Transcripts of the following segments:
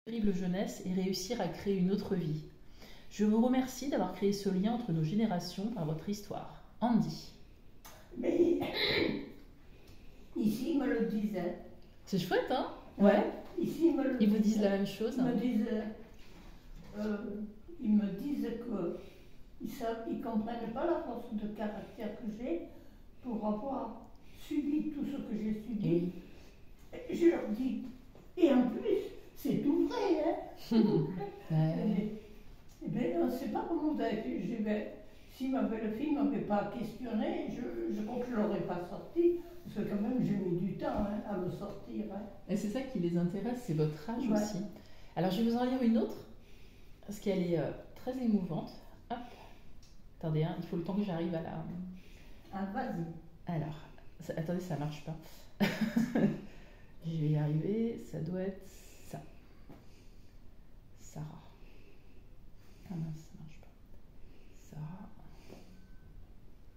terrible jeunesse et réussir à créer une autre vie. Je vous remercie d'avoir créé ce lien entre nos générations par votre histoire. Andy. Mais ici, ils me le disaient. C'est chouette, hein? Ouais. Ici, ils me le Ils vous disaient. disent la même chose? Ils me disent qu'ils ne comprennent pas la force de caractère que j'ai pour avoir subi tout ce que j'ai subi. Oui. Et je leur dis, et en plus, c'est tout vrai, hein? Eh bien, on ne sait pas comment vous avez fait. Si ma belle-fille ne m'avait pas questionné, je crois que je ne l'aurais pas sorti. Parce que quand même, j'ai mis du temps à le sortir. Hein. Et c'est ça qui les intéresse, c'est votre âge Ouais. aussi. Alors, je vais vous en lire une autre, parce qu'elle est très émouvante. Hop. Attendez, hein, il faut le temps que j'arrive à la... Ah, vas-y. Alors, attendez, ça marche pas. Je vais y arriver, ça doit être ça. Sarah. Ah mince, ça marche pas. Sarah.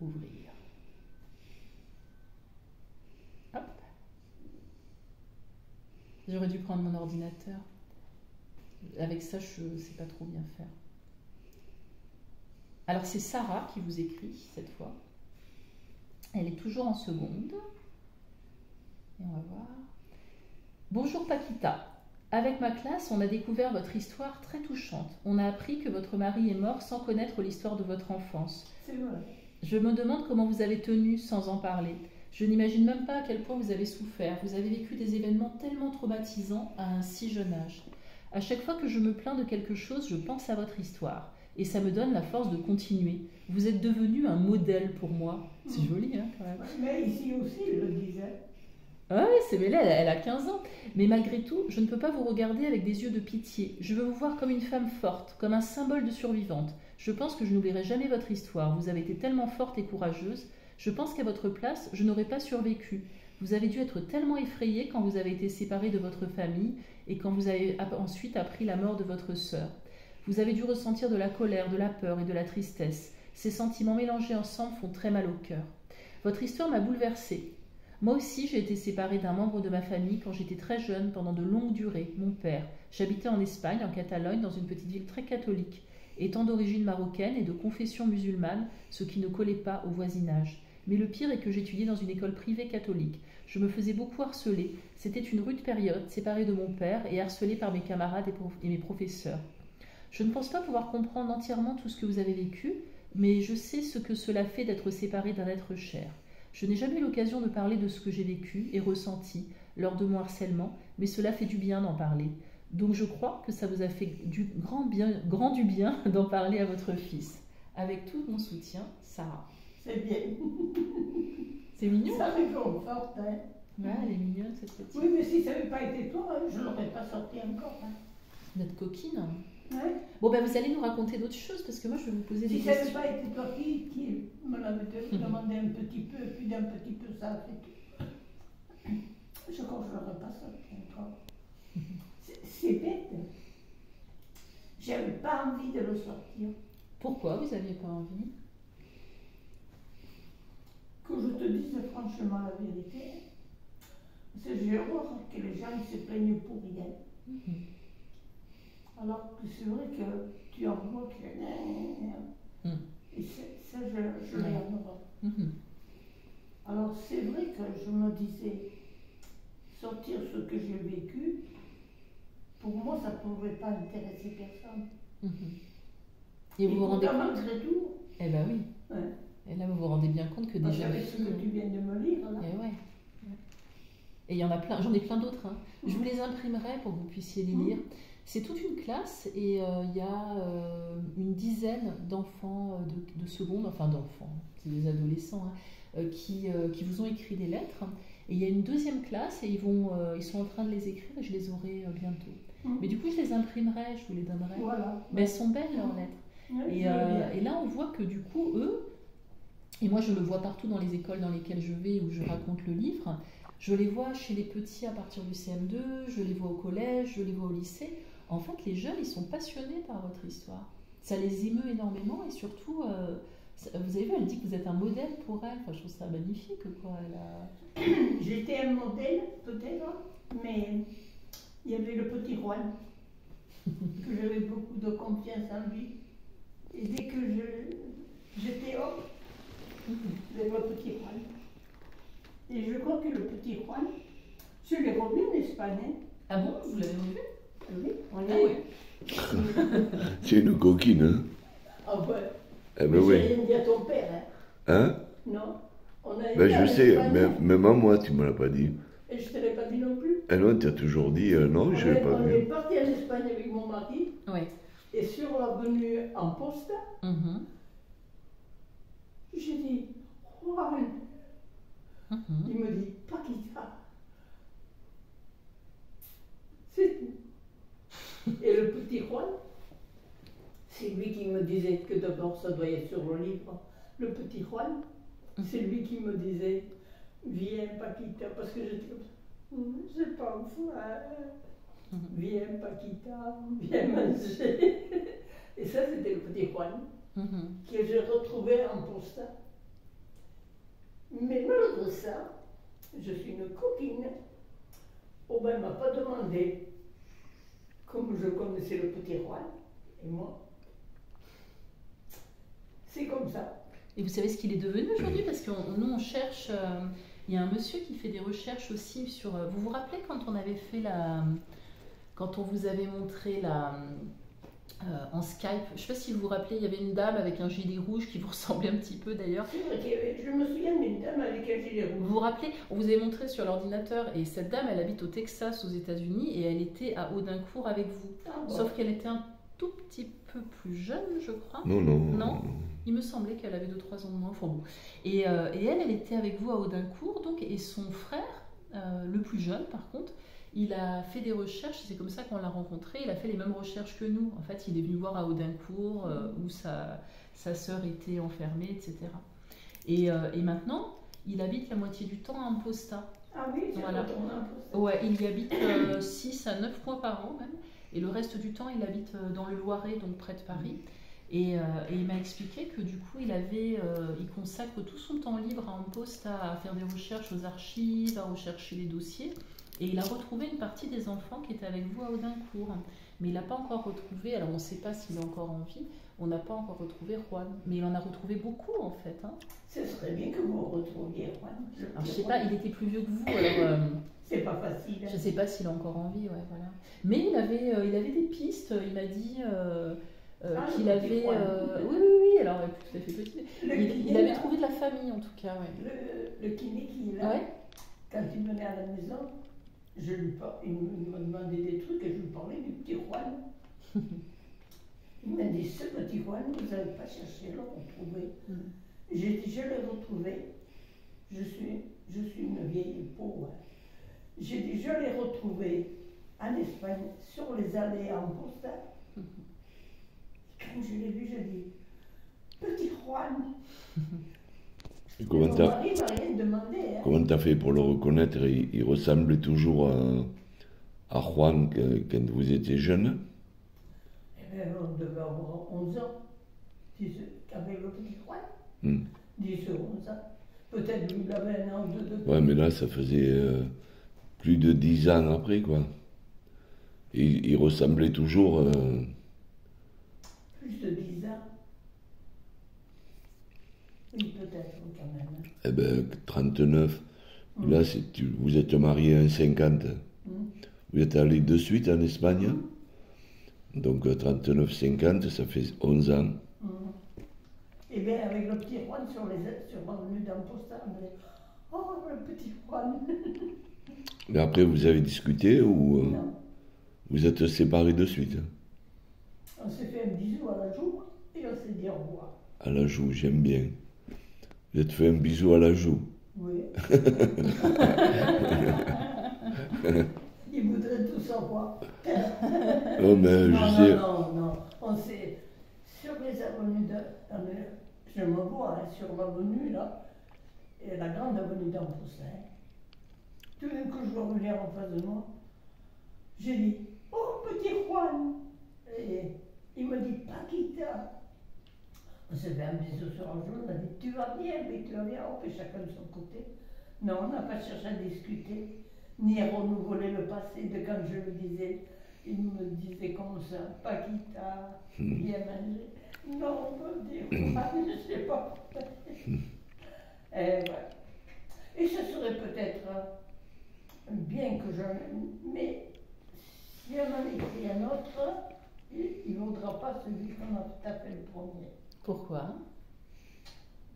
Ouvrir. Hop. J'aurais dû prendre mon ordinateur. Avec ça, je ne sais pas trop bien faire. Alors, c'est Sarah qui vous écrit cette fois. Elle est toujours en seconde. Et on va voir. Bonjour Paquita. Avec ma classe, on a découvert votre histoire très touchante. On a appris que votre mari est mort sans connaître l'histoire de votre enfance. C'est vrai. Je me demande comment vous avez tenu sans en parler. Je n'imagine même pas à quel point vous avez souffert. Vous avez vécu des événements tellement traumatisants à un si jeune âge. À chaque fois que je me plains de quelque chose, je pense à votre histoire. Et ça me donne la force de continuer. Vous êtes devenu un modèle pour moi. C'est joli, hein, quand même. Mais ici aussi, ils le disaient. Ah oui, c'est Bella, elle a 15 ans. Mais malgré tout, je ne peux pas vous regarder avec des yeux de pitié. Je veux vous voir comme une femme forte, comme un symbole de survivante. Je pense que je n'oublierai jamais votre histoire. Vous avez été tellement forte et courageuse. Je pense qu'à votre place, je n'aurais pas survécu. Vous avez dû être tellement effrayée quand vous avez été séparée de votre famille et quand vous avez ensuite appris la mort de votre sœur. Vous avez dû ressentir de la colère, de la peur et de la tristesse. Ces sentiments mélangés ensemble font très mal au cœur. Votre histoire m'a bouleversée. Moi aussi, j'ai été séparée d'un membre de ma famille quand j'étais très jeune, pendant de longues durées, mon père. J'habitais en Espagne, en Catalogne, dans une petite ville très catholique. Étant d'origine marocaine et de confession musulmane, ce qui ne collait pas au voisinage. Mais le pire est que j'étudiais dans une école privée catholique. Je me faisais beaucoup harceler. C'était une rude période, séparée de mon père et harcelée par mes camarades et mes professeurs. Je ne pense pas pouvoir comprendre entièrement tout ce que vous avez vécu, mais je sais ce que cela fait d'être séparée d'un être cher. Je n'ai jamais eu l'occasion de parler de ce que j'ai vécu et ressenti lors de mon harcèlement, mais cela fait du bien d'en parler. Donc je crois que ça vous a fait grand du bien d'en parler à votre fils. Avec tout mon soutien, Sarah. C'est bien. C'est mignon. Ça réconforte, hein. Ouais, elle est mignonne cette petite. Oui, mais si ça n'avait pas été toi, je ne l'aurais pas sorti encore. Hein. Notre coquine. Ouais. Bon, ben vous allez nous raconter d'autres choses parce que moi je vais vous poser des Si ça n'avait questions. pas été toi qui me l'avait demandé un petit peu, puis d'un petit peu ça a fait tout. Je crois que je ne l'aurais pas sorti encore. C'est bête. J'avais pas envie de le sortir. Pourquoi vous n'aviez pas envie? Que je te dise franchement la vérité, c'est j'ai horreur que les gens se plaignent pour rien. Alors que c'est vrai que tu en vois que... Et ça, je l'ai en horreur. Alors c'est vrai que je me disais, sortir ce que j'ai vécu, pour moi, ça ne pouvait pas intéresser personne. Et vous vous rendez pourtant, compte? malgré tout, Eh ben oui. ouais. Et là, vous vous rendez bien compte que Parce déjà... qu'avec ce que tu viens de me lire, là, Eh ouais. Et il y en a plein, j'en ai plein d'autres. Hein. Je vous les imprimerai pour que vous puissiez les lire. C'est toute une classe et il y a une dizaine d'enfants de seconde, enfin d'enfants, c'est des adolescents, hein, qui vous ont écrit des lettres. Et il y a une deuxième classe et ils sont en train de les écrire et je les aurai bientôt. Mais du coup, je les imprimerai, je vous les donnerai. voilà. Mais elles sont belles, leurs lettres. Ouais, Et là, on voit que du coup, eux, et moi je le vois partout dans les écoles dans lesquelles je vais où je raconte le livre, je les vois chez les petits à partir du CM2, je les vois au collège, je les vois au lycée. En fait, les jeunes, ils sont passionnés par votre histoire. Ça les émeut énormément et surtout, vous avez vu, elle dit que vous êtes un modèle pour elle. Enfin, je trouve ça magnifique, quoi. J'étais un modèle, peut-être, mais il y avait le petit Juan. que j'avais beaucoup de confiance en lui. Et dès que j'étais hop, avec le petit Juan. Et je crois que le petit Juan, je l'ai revu en Espagne. Ah bon, vous l'avez revu? Oui, on Ah est. oui. C'est une coquine, hein? Ah ouais. Eh ben oui. J'ai rien dit à ton père, hein? Hein? Non. On a Ben été je en sais, Espagne, même à moi, tu me l'as pas dit. et je ne te l'ai pas dit non plus. Ah non, tu as toujours dit non, je l'ai pas On est vu. parti en Espagne avec mon mari, Oui. et sur l'avenue en poste, Mhm. j'ai dit Juan. Mhm. Il me dit Paquita. C'est tout. Et le petit Juan, c'est lui qui me disait que d'abord ça doit être sur le livre. Le petit Juan, c'est lui qui me disait viens Paquita, parce que j'étais comme ça. J'ai pas faim. Viens Paquita, viens manger. Et ça, c'était le petit Juan Mhm. que j'ai retrouvé en poste. Mais malgré ça, je suis une coquine. Oh ben, elle ne m'a pas demandé, comme je connaissais le petit Juan, et moi. C'est comme ça. Et vous savez ce qu'il est devenu aujourd'hui? Parce que nous, on cherche. Il y a un monsieur qui fait des recherches aussi sur. Vous vous rappelez quand on avait fait quand on vous avait montré en Skype, je ne sais pas si vous vous rappelez, il y avait une dame avec un gilet rouge qui vous ressemblait un petit peu d'ailleurs. C'est vrai qu'il y avait, je me souviens d'une dame avec un gilet rouge. Vous vous rappelez, on vous avait montré sur l'ordinateur, et cette dame, elle habite au Texas, aux États-Unis, et elle était à Audincourt avec vous. Ah bon. Sauf qu'elle était un tout petit peu plus jeune, je crois. Non, non. Non. Il me semblait qu'elle avait 2-3 ans de moins. Enfin bon. Et elle était avec vous à Audincourt, donc, et son frère, le plus jeune par contre, il a fait des recherches, c'est comme ça qu'on l'a rencontré, il a fait les mêmes recherches que nous. En fait, il est venu voir à Audincourt où sa sœur était enfermée, etc. Et maintenant, il habite la moitié du temps à Amposta. Ah oui, c'est Voilà. retourné un peu ça. Ouais, il y habite 6 à 9 mois par an même. Et le reste du temps, il habite dans le Loiret, donc près de Paris. Et il m'a expliqué que du coup, il consacre tout son temps libre à Amposta à faire des recherches aux archives, à rechercher les dossiers. Et il a retrouvé une partie des enfants qui étaient avec vous à Audincourt. Mais il n'a pas encore retrouvé, alors on ne sait pas s'il est encore en vie, on n'a pas encore retrouvé Juan. Mais il en a retrouvé beaucoup en fait. Hein. Ce serait bien que vous retrouviez Juan. Alors je sais pas, il était plus vieux que vous, alors c'est pas facile. je sais pas s'il est encore en vie, ouais, voilà. Mais il avait des pistes, il m'a dit qu'il avait... oui, alors il est tout à fait petit. Il avait trouvé de la famille en tout cas, ouais. Le kiné qui est là, Ouais. quand il venait à la maison, il me demandait des trucs et je lui parlais du petit Juan. Il m'a dit, ce petit Juan, vous n'avez pas cherché à le retrouver. J'ai dit, je l'ai retrouvé. Je suis une vieille pauvre. J'ai dit, je l'ai retrouvé en Espagne, sur les allées en Amposta. Quand je l'ai vu, j'ai dit, petit Juan. Et Mon mari m'a rien demandé. Hein. comment t'as fait pour le reconnaître? Il ressemblait toujours à Juan quand vous étiez jeune? Eh bien, on devait avoir 11 ans. Avec le petit Juan. 10 ou 11 ans. Peut-être qu'il avait un an ou deux de plus. Ouais, mais là, ça faisait plus de 10 ans après, quoi. Et il ressemblait toujours... Plus de 10 ans. Oui, peut-être, quand même. Hein. Eh ben, 39. Là, vous êtes mariés en 50. Vous êtes allés de suite en Espagne. Donc, 39-50, ça fait 11 ans. Et bien, avec le petit Juan sur l'avenue d'Amposta, on dit « Oh, le petit Juan !» Mais après, vous avez discuté ou Non. vous êtes séparés de suite? On s'est fait un bisou à la joue et on s'est dit au revoir. À la joue, j'aime bien. Vous êtes fait un bisou à la joue. Oui. Ils voudraient tout savoir. Oh, mais je sais. Non. On s'est... Sur les avenues je me vois hein, sur l'avenue là, et la grande avenue d'Amposta. Tout d'un coup, je vois revenir en face de moi. J'ai dit, oh, petit Juan. Et il me dit, Paquita. On s'est fait un bisou sur un jour, on a dit, tu vas bien, oui, tu vas bien. On fait chacun de son côté. Non, on n'a pas cherché à discuter, ni à renouveler le passé de quand je lui disais, il me disait comme ça, Paquita, bien manger. Non, on peut dire, je ne sais pas. Et, ouais. Et ce serait peut-être bien que je... Mais si on en écrit un autre, il ne vaudra pas celui qu'on a fait le premier. Pourquoi?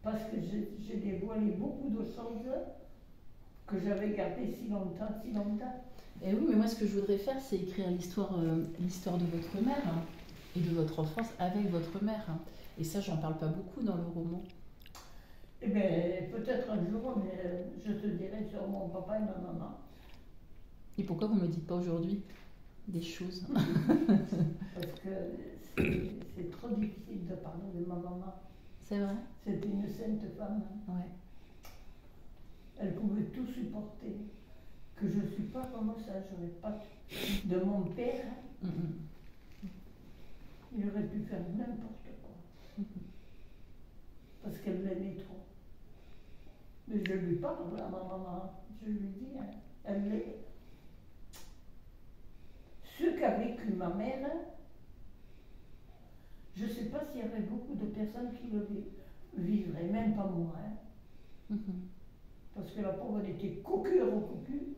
Parce que j'ai dévoilé beaucoup de choses que j'avais gardées si longtemps. Et oui, mais moi ce que je voudrais faire, c'est écrire l'histoire de votre mère hein, et de votre enfance avec votre mère. Hein. Et ça, j'en parle pas beaucoup dans le roman. Eh bien, peut-être un jour, mais je te dirai sur mon papa et ma maman. Et pourquoi vous ne me dites pas aujourd'hui des choses? Parce que c'est trop difficile de parler de ma maman. C'est vrai? C'était une sainte femme. Ouais. Elle pouvait tout supporter. Que je ne suis pas comme ça, je n'aurais pas de mon père. Il aurait pu faire n'importe quoi. Parce qu'elle l'aimait trop. Mais je lui parle à ma maman. Je lui dis, hein, elle l'aimait. Ce qu'a vécu ma mère, je ne sais pas s'il y avait beaucoup de personnes qui le vivraient, même pas moi. Hein. Parce que la pauvre, elle était cocu au cocu.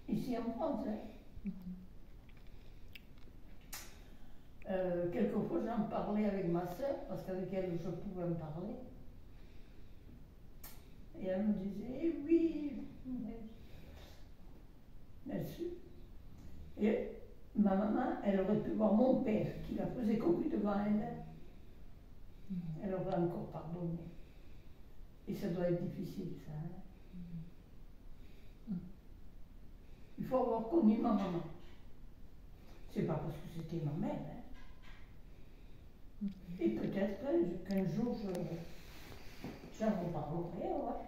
Ici en France. Hein. Quelquefois, j'en parlais avec ma soeur, parce qu'avec elle, je pouvais en parler. Et elle me disait, eh oui, merci. Et ma maman, elle aurait pu voir mon père, qui la faisait cocu devant elle. Elle aurait encore pardonné. Et ça doit être difficile, ça. Hein. Il faut avoir connu ma maman. C'est pas parce que c'était ma mère. Hein. Et peut-être qu'un jour, j'en reparlerai, ouais.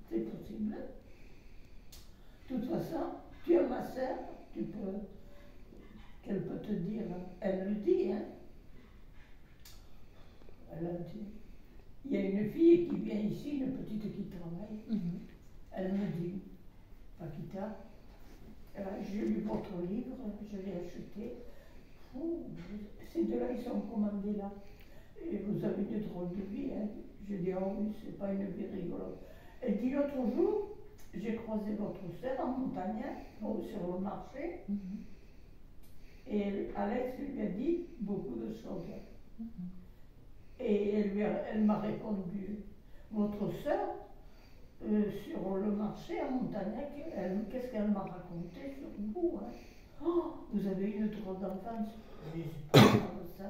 C'est possible. De toute façon, tu as ma sœur, qu'elle peut te dire, elle le dit, hein. Elle a dit. Il y a une fille qui vient ici, une petite qui travaille. Elle me dit, Paquita, j'ai lu votre livre, je l'ai acheté. Ces deux-là, ils sont commandés là. Et vous avez une drôle de vie. Hein. Je dis, oh oui, c'est pas une vie rigolote. Elle dit, l'autre jour, j'ai croisé votre sœur en montagne, sur le marché. Et Alex lui a dit beaucoup de choses. Et elle m'a répondu, votre sœur, sur le marché à Montagnac, qu'est-ce qu'elle m'a raconté sur vous hein. Oh, vous avez une drôle d'enfance. Je dis, c'est pas comme ça.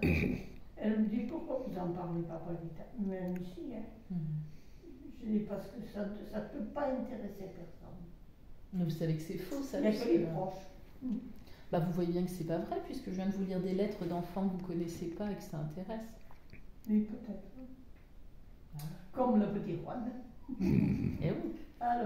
Elle me dit, pourquoi vous n'en parlez pas, Paquita? Même ici, hein. Je dis, parce que ça ne peut pas intéresser personne. Mais vous savez que c'est faux, ça. Il n'y a que les proches. Bah, vous voyez bien que c'est pas vrai, puisque je viens de vous lire des lettres d'enfants que vous ne connaissez pas et que ça intéresse. Oui, peut-être. Comme le petit Juan. Eh oui. Ah,